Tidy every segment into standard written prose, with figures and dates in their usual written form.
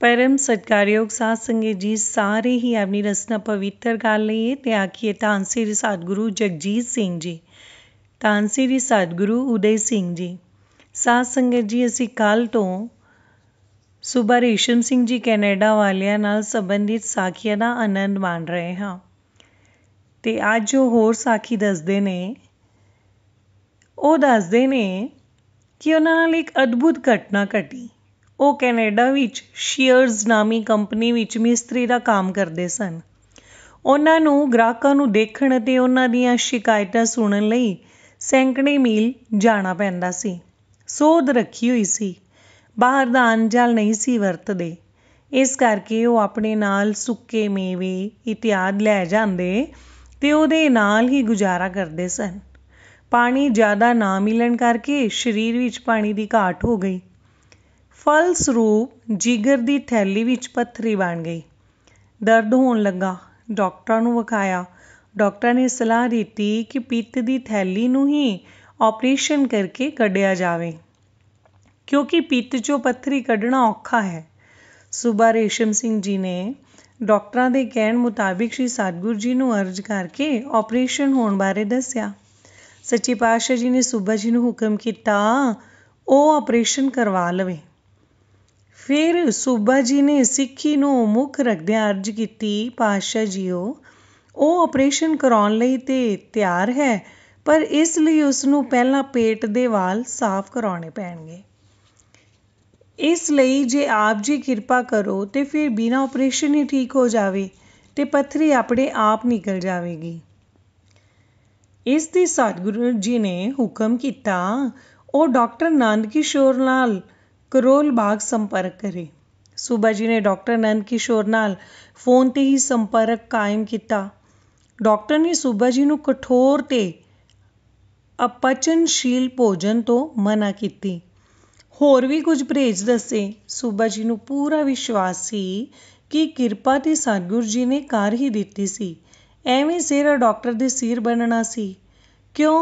परम सत्कारयोग साध संगत जी सारे ही अपनी रचना पवित्र कर लईए ते आखिए धन श्री सतगुरु जगजीत सिंह जी, धन श्री सतगुरु उदय सिंह जी। साध संगत जी असी कल तो सूबा रेशम सिंह जी कैनेडा वालियां नाल संबंधित साखियां दा आनंद माण रहे हाँ ते अज जो होर साखी दसदे ने कि उन्हां नाल एक अद्भुत घटना घटी। ਉਹ ਕੈਨੇਡਾ ਵਿੱਚ ਸ਼ੀਅਰਜ਼ ਨਾਮੀ ਕੰਪਨੀ ਵਿੱਚ ਮਿਸਤਰੀ ਦਾ ਕੰਮ ਕਰਦੇ ਸਨ। ਉਹਨਾਂ ਨੂੰ ਗ੍ਰਾਹਕਾਂ ਨੂੰ ਦੇਖਣ ਅਤੇ ਉਹਨਾਂ ਦੀਆਂ ਸ਼ਿਕਾਇਤਾਂ ਸੁਣਨ ਲਈ ਸੈਂਕੜੇ ਮੀਲ ਜਾਣਾ ਪੈਂਦਾ ਸੀ। ਸੋਧ ਰੱਖੀ ਹੋਈ ਸੀ, ਬਾਹਰ ਦਾ ਅੰਨ-ਜਲ ਨਹੀਂ ਸੀ ਵਰਤਦੇ। ਇਸ ਕਰਕੇ ਉਹ ਆਪਣੇ ਨਾਲ ਸੁੱਕੇ ਮੇਵੇ ਇਤਿਆਦਿ ਲੈ ਜਾਂਦੇ ਤੇ ਉਹਦੇ ਨਾਲ ਹੀ ਗੁਜ਼ਾਰਾ ਕਰਦੇ ਸਨ। ਪਾਣੀ ਜ਼ਿਆਦਾ ਨਾ ਮਿਲਣ ਕਰਕੇ ਸਰੀਰ ਵਿੱਚ ਪਾਣੀ ਦੀ ਘਾਟ ਹੋ ਗਈ। फलसरूप जिगर की थैली विच पत्थरी बन गई। दर्द होने लगा। डॉक्टर नूं विखाया। डॉक्टर ने सलाह दी कि पित्त की थैली नूं ही ऑपरेशन करके कढ़िया जावे, क्योंकि पित्त चों पत्थरी कढ़ना औखा है। सूबा रेशम सिंह जी ने डॉक्टरां दे कहण मुताबिक श्री सतगुरु जी नूं अर्ज करके ऑपरेशन होने बारे दस्या। सच्चे पातशाह जी ने सूबा जी नूं हुक्म किया ਉਹ ऑपरेशन करवा लवे। फिर सूबा जी ने सिक्खी नूं मुख रखदियां अर्ज की, पातशाह जीओ ਉਹ ऑपरेशन कराउण लई ते ਤਿਆਰ है, पर इस लई उसनूं पहलां पेट दे वाल साफ कराउणे पैणगे। इस लई जे आप जी किरपा करो ते फिर बिना ऑपरेशन ही ठीक हो जावे ते पत्थरी अपने आप निकल जावेगी। इस दी सतगुरु जी ने हुक्म किया ਉਹ डॉक्टर नंद किशोर नाल करोल बाग संपर्क करे। सूबा जी ने डॉक्टर नंद किशोर नाल फोन ते ही संपर्क कायम किया। डॉक्टर ने सूबा जी नूं कठोर ते अपचनशील भोजन तो मना की। होर भी कुछ परहेज दसे। सूबा जी नूं पूरा विश्वास सी कि किरपा ते सतगुरु जी ने कर ही दित्ती सी। एवें सेरा डॉक्टर दे सिर बनना सी, क्यों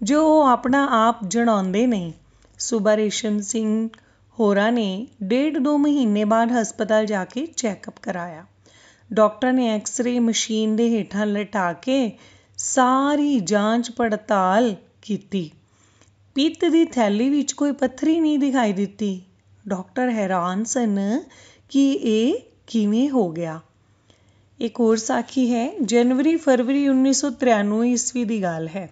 जो वो अपना आप जणाउंदे नहीं। सूबा रेशम सिंह होरां ने 1.5-2 महीने बाद हस्पताल जाके चैकअप कराया। डॉक्टर ने एक्सरे मशीन दे हेठां लटा के सारी जांच पड़ताल की। पित्त दी थैली विच कोई पत्थरी नहीं दिखाई दित्ती। डॉक्टर हैरान सन कि ये किवें हो गया। एक होर साखी है। जनवरी-फरवरी 1993 ईस्वी दी गल है।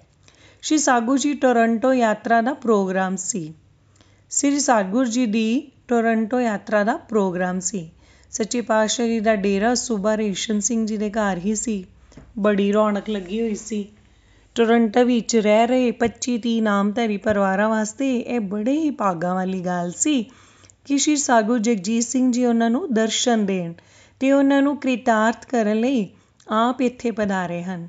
श्री सागू जी टोरंटो यात्रा दा प्रोग्राम सी। श्री सतगुरु जी की टोरंटो यात्रा का प्रोग्राम सी। सच्चे पातशाह जी का डेरा सूबा रेशम सिंह जी के घर ही सी। बड़ी रौनक लगी हुई सी। टोरंटो विच रह रहे 25-30 नामधारी परिवारों वास्ते यह बड़े ही भागा वाली गल सी कि श्री सागू जगजीत सिंह जी उन्हां नूं दर्शन देण ते उन्हां नूं कृतार्थ करन लई आप इत्थे पधारे हन।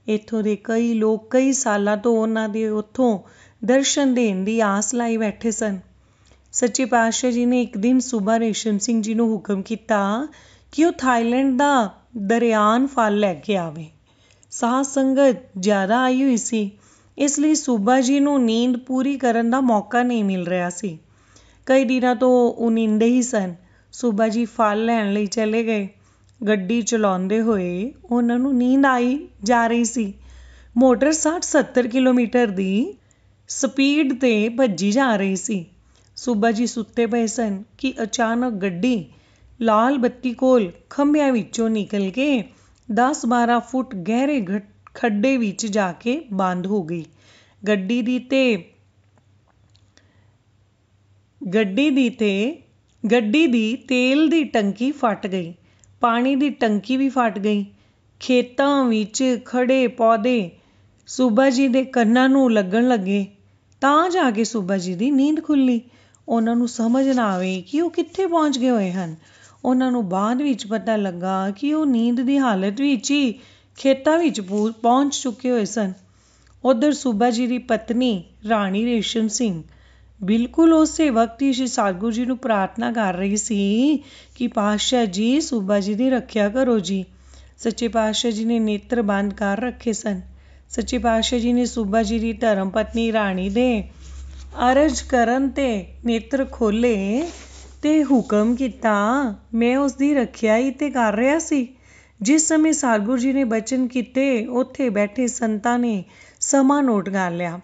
इत्थों दे कई लोग कई सालां तो उन्हां दे उत्थों दर्शन देण दी आस लाई बैठे सन। सच्चे पातशाह जी ने एक दिन सूबा रेशम सिंह जी नूं हुक्म किया कि वह थाईलैंड का दरियान फल लैके आवे। साध संगत ज़्यादा आई हुई सी, इसलिए सूबा जी नूं नींद पूरी करन दा मौका नहीं मिल रहा सी। कई दिनों तो उनींदे ही सन। सूबा जी फल लैण लई चले गए। गड्डी चलाउंदे होए उन्हां नूं नींद आई जा रही सी। मोटर 60-70 किलोमीटर दी स्पीड ते भज्जी जा रही सी। सूबा जी सुत्ते पए सन कि अचानक गड्डी लाल बत्ती कोल खंभियां विचों निकल के 10-12 फुट गहरे खड्डे विच जाके बंद हो गई। गड्डी दी तेल दी टंकी फट गई। पानी दी टंकी भी फट गई। खेतां विच खड़े पौधे सूबा जी दे कन्नां नूं लगन लगे। तां जाके सूबा जी दी नींद खुल्ली। उन्हां नूं समझ ना आवे कि वो कित्थे पहुंच गए होए हन। उन्हां नूं बाद विच पता लगा कि वो नींद दी हालत विच ही खेतां विच पहुंच चुके होए सन। उधर सूबा जी की पत्नी राणी रेशम सिंह बिल्कुल उस वक्त ही श्री सतगुरु जी नूं प्रार्थना कर रही सी कि पातशाह जी सूबा जी की रखिया करो जी। सच्चे पातशाह जी ने नेत्र बंद कर रखे सन। सच्चे पातशाह जी ने सूबा जी की धर्म पत्नी राणी दे अरज करन ते नेत्र खोले ਤੇ ਹੁਕਮ ਕੀਤਾ। ਮੈਂ ਉਸ ਦੀ ਰੱਖਿਆ ਹੀ ਤੇ ਕਰ ਰਿਹਾ ਸੀ। ਜਿਸ ਸਮੇਂ ਸਤਿਗੁਰੂ ਜੀ ਨੇ ਬਚਨ ਕੀਤੇ, ਉੱਥੇ ਬੈਠੇ ਸੰਤਾਂ ਨੇ ਸਮਾਂ ਨੋਟ ਕਰ ਲਿਆ।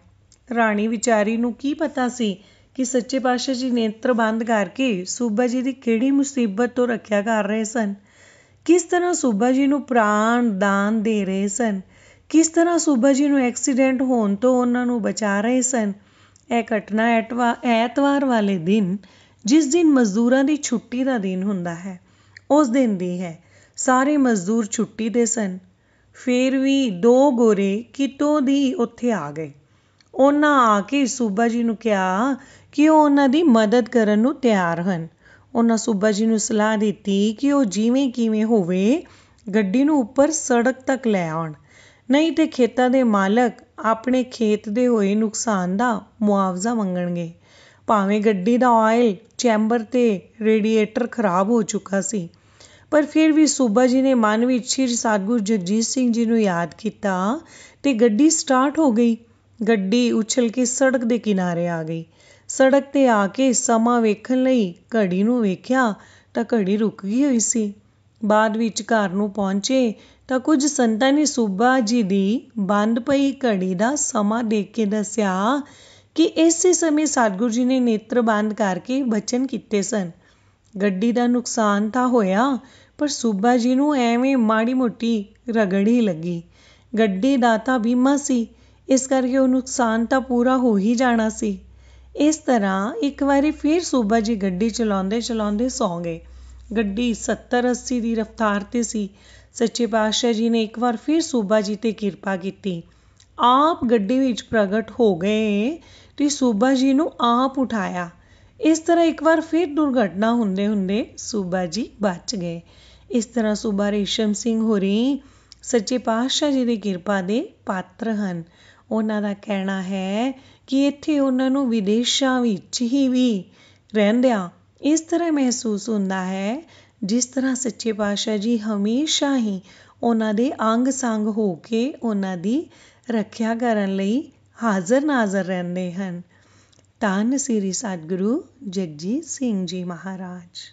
ਰਾਣੀ ਵਿਚਾਰੀ ਨੂੰ ਕੀ ਪਤਾ ਸੀ ਕਿ ਸੱਚੇ ਪਾਤਸ਼ਾਹ ਜੀ ਨੇਤਰ ਬੰਦ ਕਰਕੇ ਸੂਬਾ ਜੀ ਦੀ ਕਿਹੜੀ ਮੁਸੀਬਤ ਤੋਂ ਰੱਖਿਆ ਕਰ ਰਹੇ ਸਨ। ਕਿਸ ਤਰ੍ਹਾਂ ਸੂਬਾ ਜੀ ਨੂੰ ਪ੍ਰਾਣ ਦਾਨ ਦੇ ਰਹੇ ਸਨ। ਕਿਸ ਤਰ੍ਹਾਂ ਸੂਬਾ ਜੀ ਨੂੰ ਐਕਸੀਡੈਂਟ ਹੋਣ ਤੋਂ ਉਹਨਾਂ ਨੂੰ ਬਚਾ ਰਹੇ ਸਨ। ਇਹ ਘਟਨਾ ਐਤਵਾਰ ਵਾਲੇ ਦਿਨ, ਜਿਸ ਦਿਨ ਮਜ਼ਦੂਰਾਂ ਦੀ ਛੁੱਟੀ ਦਾ ਦਿਨ ਹੁੰਦਾ ਹੈ, ਉਸ ਦਿਨ ਦੀ ਹੈ। ਸਾਰੇ ਮਜ਼ਦੂਰ ਛੁੱਟੀ 'ਤੇ ਸਨ। ਫਿਰ ਵੀ 2 ਗੋਰੇ ਕਿਤੋਂ ਦੀ ਉੱਥੇ ਆ ਗਏ। ਉਹਨਾਂ ਆ ਕੇ ਸੂਬਾ ਜੀ ਨੂੰ ਕਿਹਾ ਕਿ ਉਹ ਉਹਨਾਂ ਦੀ ਮਦਦ ਕਰਨ ਨੂੰ ਤਿਆਰ ਹਨ। ਉਹਨਾਂ ਸੂਬਾ ਜੀ ਨੂੰ ਸਲਾਹ ਦਿੱਤੀ ਕਿ ਉਹ ਜਿਵੇਂ ਕਿਵੇਂ ਹੋਵੇ ਗੱਡੀ ਨੂੰ ਉੱਪਰ ਸੜਕ ਤੱਕ ਲੈ ਆਉਣ, ਨਹੀਂ ਤੇ ਖੇਤਾਂ ਦੇ ਮਾਲਕ ਆਪਣੇ ਖੇਤ ਦੇ ਹੋਏ ਨੁਕਸਾਨ ਦਾ ਮੁਆਵਜ਼ਾ ਮੰਗਣਗੇ। ਭਾਵੇਂ ਗੱਡੀ ਦਾ ਆਇਲ ਚੈਂਬਰ ਤੇ ਰੇਡੀਏਟਰ ਖਰਾਬ ਹੋ ਚੁੱਕਾ ਸੀ, ਪਰ ਫਿਰ ਵੀ ਸੂਬਾ ਜੀ ਨੇ ਮਨ ਵਿੱਚ ਸ੍ਰੀ ਸਤਿਗੁਰੂ ਜਗਜੀਤ ਸਿੰਘ ਜੀ ਨੂੰ ਯਾਦ ਕੀਤਾ ਤੇ ਗੱਡੀ ਸਟਾਰਟ ਹੋ ਗਈ। ਗੱਡੀ ਉਛਲ ਕੇ ਸੜਕ ਦੇ ਕਿਨਾਰੇ ਆ ਗਈ। ਸੜਕ 'ਤੇ ਆ ਕੇ ਸਮਾਂ ਵੇਖਣ ਲਈ ਘੜੀ ਨੂੰ ਵੇਖਿਆ ਤਾਂ ਘੜੀ ਰੁਕ ਗਈ ਹੋਈ ਸੀ। ਬਾਅਦ ਵਿੱਚ ਘਰ ਨੂੰ ਪਹੁੰਚੇ ਤਾਂ ਕੁਝ ਸੰਤਾਂ ਨੇ ਸੂਬਾ ਜੀ ਦੀ ਬੰਦ ਪਈ ਘੜੀ ਦਾ ਸਮਾਂ ਦੇਖ ਕੇ ਦੱਸਿਆ ਕਿ ਇਸੇ ਸਮੇਂ ਸਤਿਗੁਰੂ ਜੀ ਨੇ ਨੇਤਰ ਬੰਦ ਕਰਕੇ ਬਚਨ ਕੀਤੇ ਸਨ। ਗੱਡੀ ਦਾ ਨੁਕਸਾਨ ਤਾਂ ਹੋਇਆ, ਪਰ ਸੂਬਾ ਜੀ ਨੂੰ ਐਵੇਂ ਮਾੜੀ ਮੋਟੀ ਰਗੜ ਹੀ ਲੱਗੀ। ਗੱਡੀ ਦਾ ਤਾਂ ਬੀਮਾ ਸੀ, ਇਸ ਕਰਕੇ ਉਹ ਨੁਕਸਾਨ ਤਾਂ ਪੂਰਾ ਹੋ ਹੀ ਜਾਣਾ ਸੀ। ਇਸ ਤਰ੍ਹਾਂ ਇੱਕ ਵਾਰੀ ਫਿਰ ਸੂਬਾ ਜੀ ਗੱਡੀ ਚਲਾਉਂਦੇ ਚਲਾਉਂਦੇ ਸੌਂ ਗਏ। ਗੱਡੀ 70-80 ਦੀ ਰਫ਼ਤਾਰ 'ਤੇ ਸੀ। ਸੱਚੇ ਪਾਤਸ਼ਾਹ ਜੀ ਨੇ ਇੱਕ ਵਾਰ ਫਿਰ ਸੂਬਾ ਜੀ 'ਤੇ ਕਿਰਪਾ ਕੀਤੀ। ਆਪ ਗੱਡੀ ਵਿੱਚ ਪ੍ਰਗਟ ਹੋ ਗਏ ਤੇ ਸੂਬਾ ਜੀ ਨੂੰ ਆਪ ਉਠਾਇਆ। ਇਸ ਤਰ੍ਹਾਂ ਇੱਕ ਵਾਰ ਫਿਰ ਦੁਰਘਟਨਾ ਹੁੰਦੇ ਹੁੰਦੇ ਸੂਬਾ ਜੀ ਬਚ ਗਏ। ਇਸ ਤਰ੍ਹਾਂ ਸੂਬਾ ਰੇਸ਼ਮ ਸਿੰਘ ਹੋਰੀ ਸੱਚੇ ਪਾਤਸ਼ਾਹ ਜੀ ਦੀ ਕਿਰਪਾ ਦੇ ਪਾਤਰ ਹਨ। ਉਹਨਾਂ ਦਾ ਕਹਿਣਾ ਹੈ ਕਿ ਇੱਥੇ ਉਹਨਾਂ ਨੂੰ ਵਿਦੇਸ਼ਾਂ ਵਿੱਚ ਹੀ ਵੀ ਰਹਿੰਦਿਆਂ ਇਸ ਤਰ੍ਹਾਂ ਮਹਿਸੂਸ ਹੁੰਦਾ ਹੈ ਜਿਸ ਤਰ੍ਹਾਂ ਸੱਚੇ ਪਾਤਸ਼ਾਹ ਜੀ ਹਮੇਸ਼ਾ ਹੀ ਉਹਨਾਂ ਦੇ ਅੰਗ ਸੰਗ ਹੋ ਕੇ ਉਹਨਾਂ ਦੀ ਰੱਖਿਆ ਕਰਨ ਲਈ ਹਾਜ਼ਰ ਨਾਜ਼ਰ ਰਹਿੰਦੇ ਹਨ। ਧੰਨ ਸ੍ਰੀ ਸਤਿਗੁਰੂ ਜਗਜੀਤ ਸਿੰਘ ਜੀ ਮਹਾਰਾਜ।